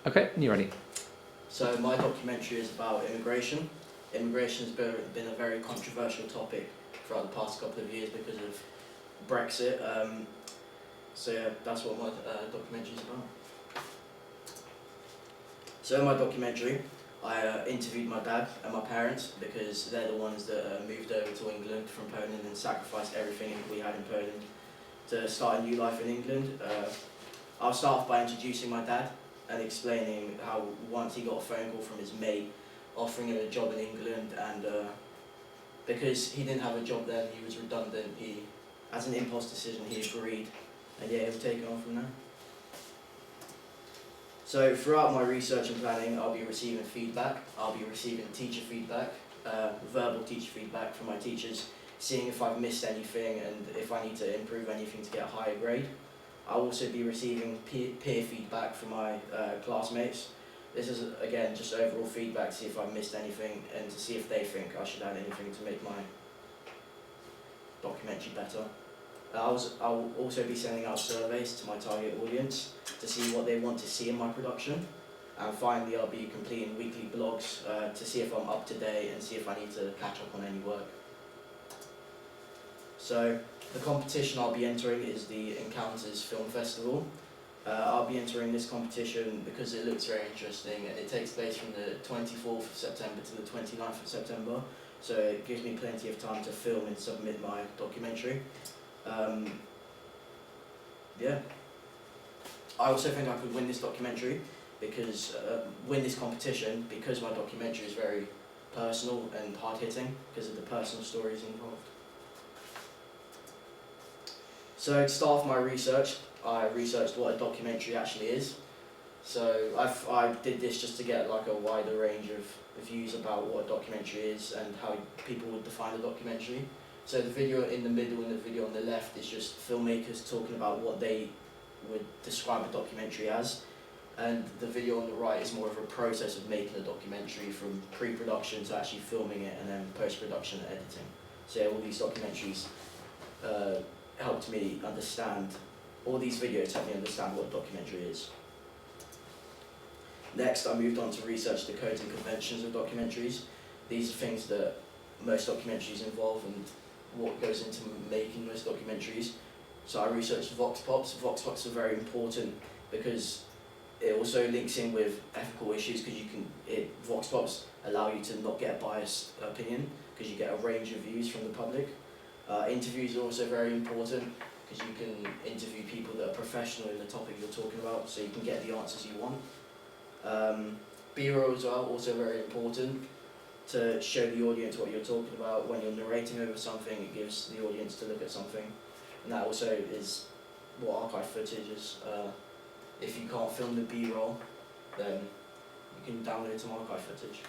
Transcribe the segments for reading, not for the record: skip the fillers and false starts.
Okay, you're ready. So my documentary is about immigration. Immigration has been a very controversial topic throughout the past couple of years because of Brexit. So yeah, that's what my documentary is about. So in my documentary, I interviewed my dad and my parents because they're the ones that moved over to England from Poland and sacrificed everything we had in Poland to start a new life in England. I'll start off by introducing my dad and explaining how once he got a phone call from his mate offering him a job in England, and because he didn't have a job then, he was redundant, as an impulse decision, he agreed, and yeah, he was taken on from there. So throughout my research and planning, I'll be receiving feedback. I'll be receiving teacher feedback, verbal teacher feedback from my teachers, seeing if I've missed anything and if I need to improve anything to get a higher grade. I'll also be receiving peer feedback from my classmates. This is, again, just overall feedback to see if I've missed anything and to see if they think I should add anything to make my documentary better. I'll also be sending out surveys to my target audience to see what they want to see in my production. And finally, I'll be completing weekly blogs to see if I'm up to date and see if I need to catch up on any work. So the competition I'll be entering is the Encounters Film Festival. I'll be entering this competition because it looks very interesting, and it takes place from the 24th of September to the 29th of September, so it gives me plenty of time to film and submit my documentary. Yeah. I also think I could win this documentary because win this competition because my documentary is very personal and hard-hitting because of the personal stories involved. So to start off my research, I researched what a documentary actually is. So I did this just to get like a wider range of views about what a documentary is and how people would define a documentary. So the video in the middle and the video on the left is just filmmakers talking about what they would describe a documentary as. And the video on the right is more of a process of making a documentary from pre-production to actually filming it and then post-production and editing. So yeah, all these documentaries helped me understand, all these videos helped me understand what a documentary is. Next, I moved on to research the codes and conventions of documentaries. These are things that most documentaries involve and what goes into making most documentaries. So I researched vox pops. Vox pops are very important because it also links in with ethical issues because vox pops allow you to not get a biased opinion because you get a range of views from the public. Interviews are also very important because you can interview people that are professional in the topic you're talking about, so you can get the answers you want. B-roll as well, also very important to show the audience what you're talking about. When you're narrating over something, it gives the audience to look at something, and that also is what archive footage is. If you can't film the B-roll, then you can download some archive footage.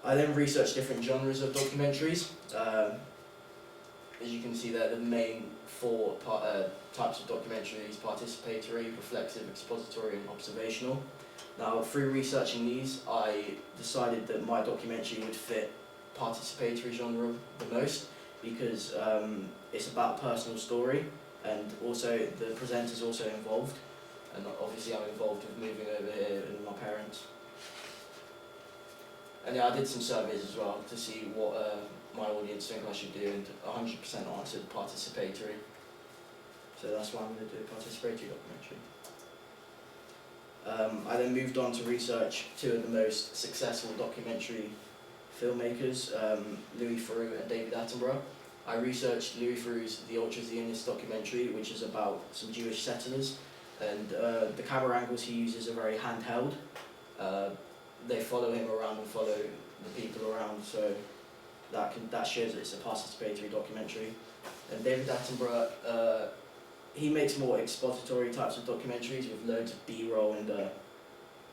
I then researched different genres of documentaries. As you can see there, the main four types of documentaries: participatory, reflexive, expository, and observational. Now, through researching these, I decided that my documentary would fit participatory genre the most because it's about a personal story, and also the presenter's also involved, and obviously I'm involved with moving over here and my parents. And yeah, I did some surveys as well to see what my audience think I should do, and 100% answered participatory. So that's why I'm going to do a participatory documentary. I then moved on to research two of the most successful documentary filmmakers, Louis Theroux and David Attenborough. I researched Louis Theroux's The Ultra-Zionist documentary, which is about some Jewish settlers, and the camera angles he uses are very handheld. They follow him around and follow the people around, so that shows that it's a participatory documentary. And David Attenborough, he makes more expository types of documentaries with loads of B-roll and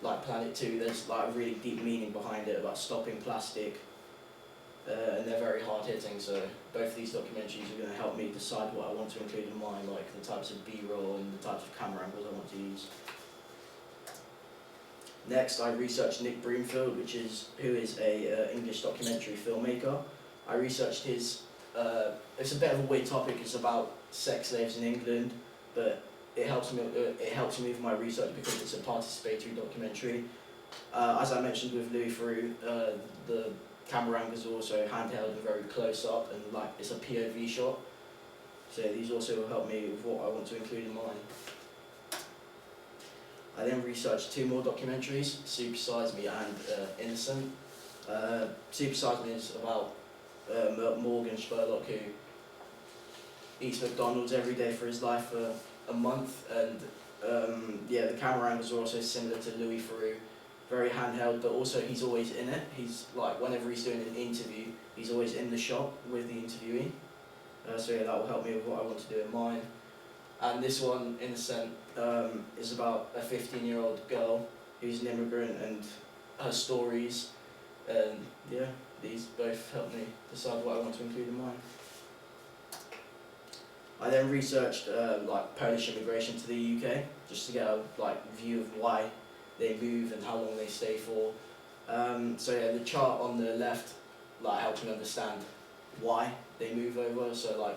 like Planet 2, there's like a really deep meaning behind it about stopping plastic, and they're very hard-hitting, so both of these documentaries are going to help me decide what I want to include in mine, like the types of B-roll and the types of camera angles I want to use. Next, I researched Nick Broomfield, who is a English documentary filmmaker. I researched his, it's a bit of a weird topic, it's about sex slaves in England, but it helps me with my research because it's a participatory documentary. As I mentioned with Louis Theroux, the camera angles are also handheld and very close up, and like it's a POV shot. So these also will help me with what I want to include in mine. I then researched 2 more documentaries, Super Size Me and Innocent. Super Size Me is about Morgan Spurlock, who eats McDonald's every day for his life for a month, and yeah, the camera angles are also similar to Louis Theroux, very handheld, but also he's always in it. He's like, whenever he's doing an interview, he's always in the shot with the interviewee. So yeah, that will help me with what I want to do in mine. And this one, Innocent, is about a 15-year-old girl who's an immigrant and her stories, and yeah, these both help me decide what I want to include in mine. I then researched like Polish immigration to the UK, just to get a view of why they move and how long they stay for. So yeah, the chart on the left helps me understand why they move over. So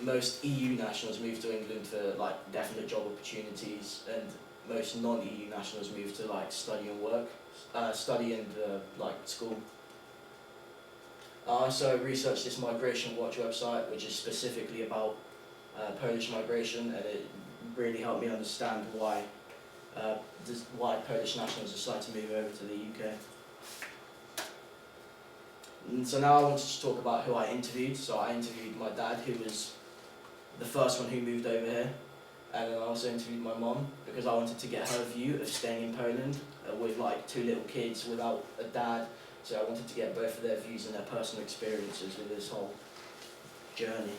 most EU nationals move to England for definite job opportunities, and most non-EU nationals move to study and work, study and school. I also researched this Migration Watch website, which is specifically about Polish migration, and it really helped me understand why Polish nationals decide to move over to the UK. And so now I wanted to talk about who I interviewed. So I interviewed my dad, who was the first one who moved over here, and then I also interviewed my mom because I wanted to get her view of staying in Poland with 2 little kids without a dad. So I wanted to get both of their views and their personal experiences with this whole journey.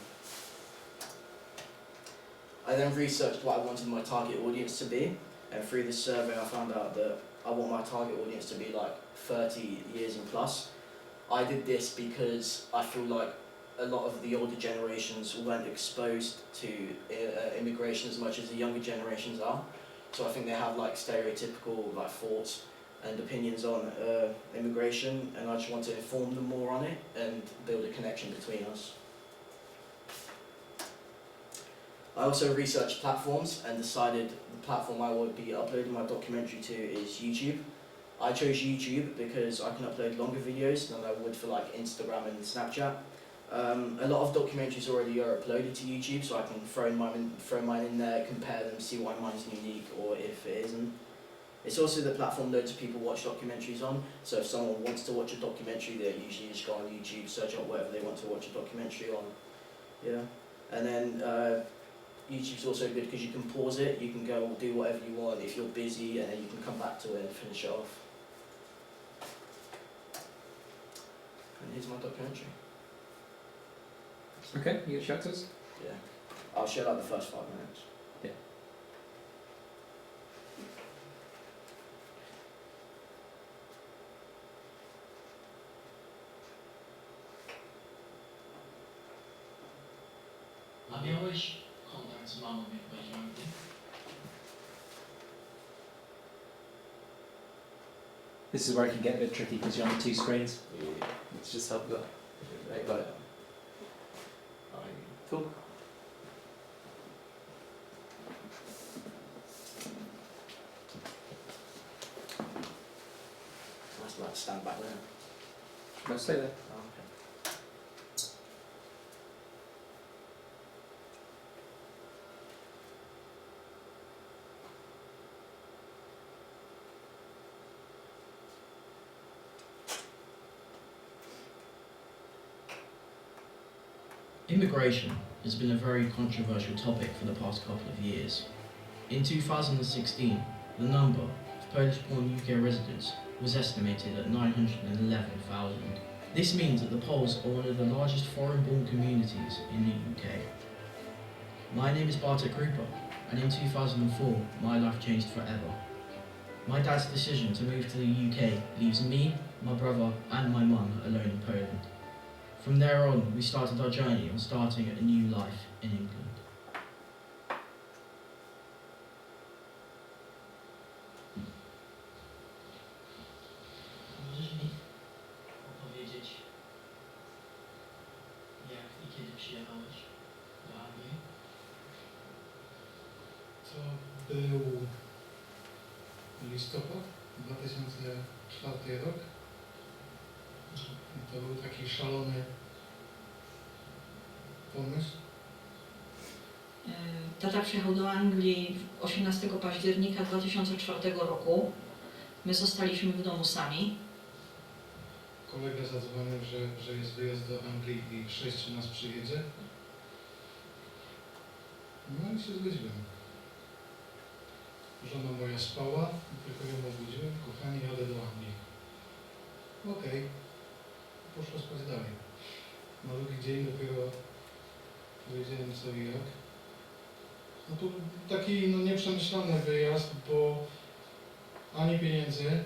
I then researched what I wanted my target audience to be, and through this survey I found out that I want my target audience to be 30 years and plus. I did this because I feel like a lot of the older generations weren't exposed to immigration as much as the younger generations are. So I think they have stereotypical thoughts and opinions on immigration, and I just want to inform them more on it and build a connection between us. I also researched platforms and decided the platform I would be uploading my documentary to is YouTube. I chose YouTube because I can upload longer videos than I would for Instagram and Snapchat. A lot of documentaries already are uploaded to YouTube, so I can throw mine in there, compare them, see why mine's unique or if it isn't. It's also the platform loads of people watch documentaries on, so if someone wants to watch a documentary, they usually just go on YouTube, search up whatever they want to watch a documentary on. Yeah. And then YouTube's also good because you can pause it, you can go and do whatever you want if you're busy, and then you can come back to it and finish it off. And here's my documentary. Okay, you gonna show us? Yeah. I'll show the first 5 minutes. Yeah. A miałeś kontakt z mamą, jak byłeś mały? This is where it can get a bit tricky because you're on 2 screens. Yeah. Let's just help that. Right, got it. Cool. Let's stand back there. No, stay there. Oh, okay. Immigration has been a very controversial topic for the past couple of years. In 2016, the number of Polish-born UK residents was estimated at 911,000. This means that the Poles are one of the largest foreign-born communities in the UK. My name is Bartek Krupa, and in 2004, my life changed forever. My dad's decision to move to the UK leaves me, my brother, and my mum alone in Poland. From there on, we started our journey on starting a new life in England. Możesz mi opowiedzieć, jak i kiedy przyjechałeś do Anglii? To był listopad 2004 rok. I to był taki szalony pomysł. Tata przyjechał do Anglii 18 października 2004 roku. My zostaliśmy w domu sami. Kolega zadzwonił, że jest wyjazd do Anglii i 6 nas przyjedzie. No i się zgodziłem. Żona moja spała, tylko ją obudziłem. Kochani, jadę do Anglii. Okej. Poszła spać dalej. Na drugi dzień dopiero powiedziałem co i jak. No to taki nieprzemyślany wyjazd, bo ani pieniędzy,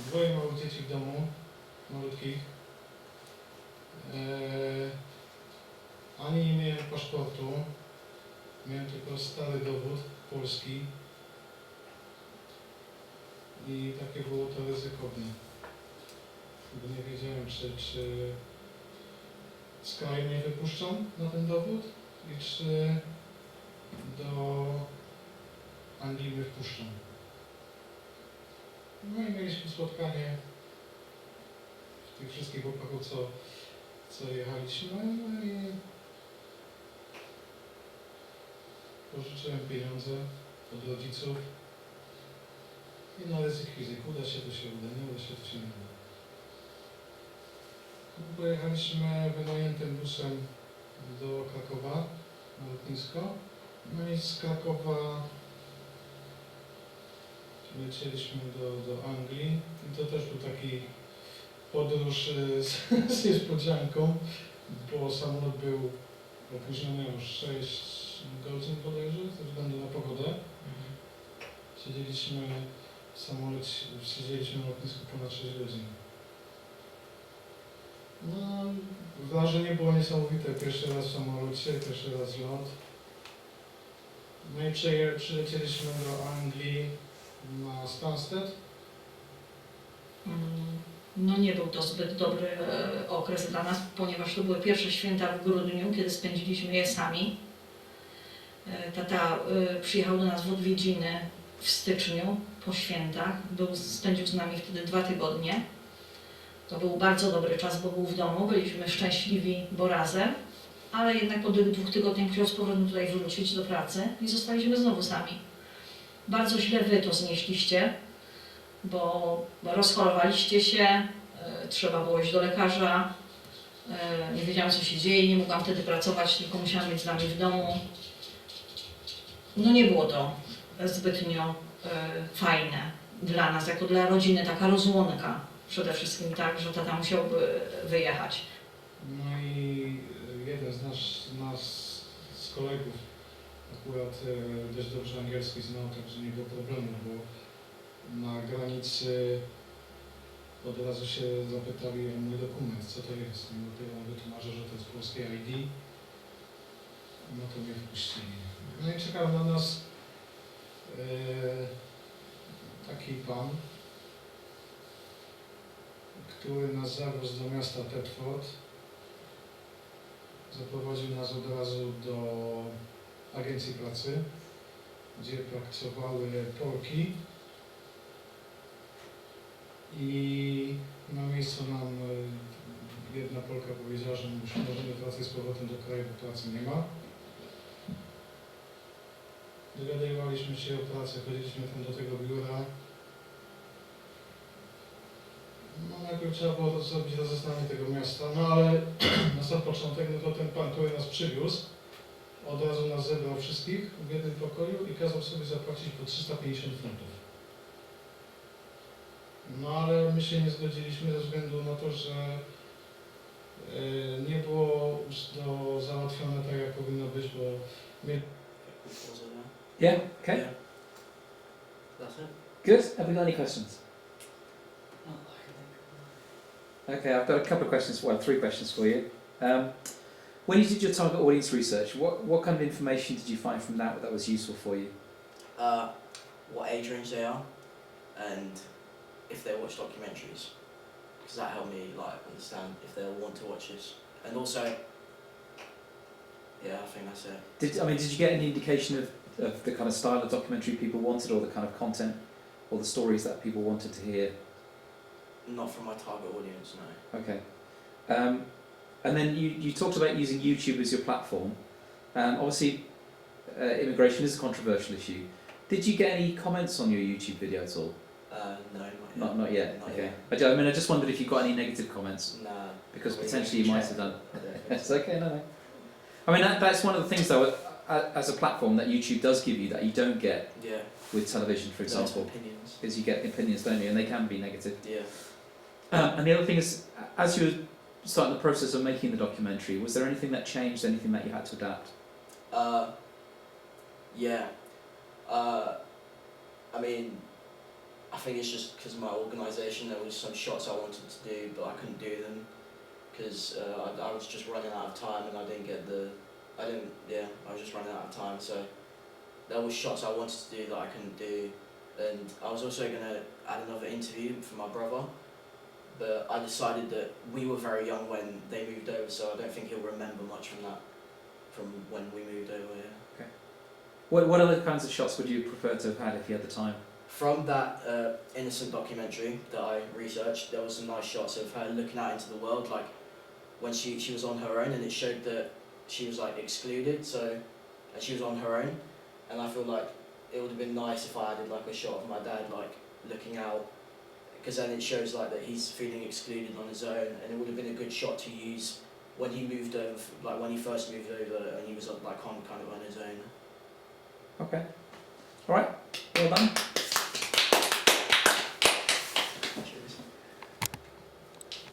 dwoje małych dzieci w domu, malutkich, ani nie miałem paszportu, miałem tylko stary dowód polski i takie było to ryzykowne, bo nie wiedziałem czy z kraju mnie wypuszczą na ten dowód i czy do Anglii mnie wpuszczą. No i mieliśmy spotkanie tych wszystkich chłopaków, co jechaliśmy, no i pożyczyłem pieniądze od rodziców i na ryzyk fizyk. Uda się, to się uda, nie uda się, to się nie uda. Pojechaliśmy wynajętym busem do Krakowa na lotnisko. No i z Krakowa lecieliśmy do Anglii i to też był taki podróż z niespodzianką, bo samolot był opóźniony o 6 godzin bodajże, ze względu na pogodę. Siedzieliśmy w samolocie, siedzieliśmy na lotnisku ponad 6 godzin. No, wrażenie było niesamowite. Pierwszy raz w samolocie, pierwszy raz lot. No i przylecieliśmy do Anglii na Stansted. No nie był to zbyt dobry okres dla nas, ponieważ to były pierwsze święta w grudniu, kiedy spędziliśmy je sami. Tata przyjechał do nas w odwiedziny w styczniu po świętach. Spędził z nami wtedy 2 tygodnie. To był bardzo dobry czas, bo był w domu, byliśmy szczęśliwi, bo razem, ale jednak po 2 tygodniach musiał z powrotem tutaj wrócić do pracy i zostaliśmy znowu sami. Bardzo źle wy to znieśliście, bo rozchorowaliście się, trzeba było iść do lekarza, nie wiedziałam co się dzieje, nie mogłam wtedy pracować, tylko musiałam być z nami w domu. No nie było to zbytnio fajne dla nas, jako dla rodziny, taka rozłąka przede wszystkim, tak, że tata musiałby wyjechać. No i jeden z nas z kolegów akurat dość dobrze angielski znał, także nie było problemu, bo na granicy od razu się zapytali o mój dokument, co to jest. I dopiero on wytłumaczył, że to jest polskie ID. No to mnie wpuścili. No i czekał na nas taki pan, który nas zawiózł do miasta Thetford. Zaprowadził nas od razu do agencji pracy, gdzie pracowały Polki. I na miejscu nam jedna Polka powiedziała, że możemy wracać z powrotem do kraju, bo pracy nie ma. Dogadywaliśmy się o pracę, chodziliśmy tam do tego biura. No najpierw trzeba było zrobić rozeznanie tego miasta, no ale na sam początek, no to ten pan, który nas przywiózł, od razu nas zebrał wszystkich w jednym pokoju i kazał sobie zapłacić po 350 funtów. No ale my się nie zgodziliśmy ze względu na to, że nie było to załatwione tak jak powinno być, bo my... Yeah, okay. Yeah. That's it. Good. Have we got any questions? Okay, I've got a couple of questions, well, 3 questions for you. When you did your target audience research, what kind of information did you find from that was useful for you? What age range they are, and if they watch documentaries, because that helped me understand if they'll want to watch this, and also, yeah, I think that's it. Did you get any indication of of the kind of style of documentary people wanted, or the kind of content, or the stories that people wanted to hear? Not from my target audience, no. Okay. And then you talked about using YouTube as your platform. Obviously, immigration is a controversial issue. Did you get any comments on your YouTube video at all? No, Not yet. Not Okay. yet. I just wondered if you got any negative comments, Nah. because Probably potentially you might check. have done. I don't think It's so. okay. No. I mean that's one of the things though, as a platform that YouTube does give you that you don't get Yeah. with television, for Loads of example, opinions. is you get opinions, don't you? And they can be negative. Yeah. And the other thing is, as you were starting the process of making the documentary, was there anything that changed? Anything that you had to adapt? Yeah. I mean, I think it's just because of my organisation. There was some shots I wanted to do, but I couldn't do them because I was just running out of time, and I was just running out of time. So there was shots I wanted to do that I couldn't do, and I was also gonna add another interview for my brother, but I decided that we were very young when they moved over, so I don't think he'll remember much from when we moved over. Yeah. What other kinds of shots would you prefer to have had if you had the time? From that innocent documentary that I researched, there was some nice shots of her looking out into the world, like when she was on her own, and it showed that she was like excluded, and she was on her own, and I feel like it would have been nice if I added like a shot of my dad like looking out, because then it shows like that he's feeling excluded on his own, and it would have been a good shot to use when he moved over, like when he first moved over and he was like kind of on his own. Okay. All right. Well done.